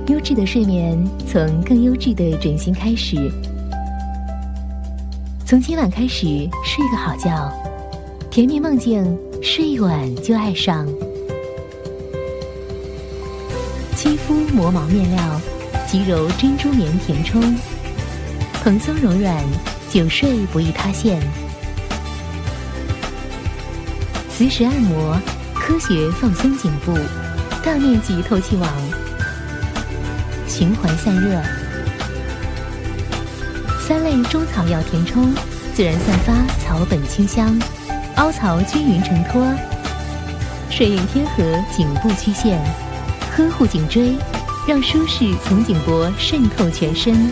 优质的睡眠从更优质的枕芯开始。从今晚开始睡个好觉，甜蜜梦境，睡一晚就爱上。亲肤磨毛面料，极柔珍珠棉填充，蓬松柔软，久睡不易塌陷。磁石按摩，科学放松颈部，大面积透气网，循环散热。3类中草药填充，自然散发草本清香，凹槽均匀承托，顺应贴合颈部曲线，呵护颈椎，让舒适从颈脖渗透全身。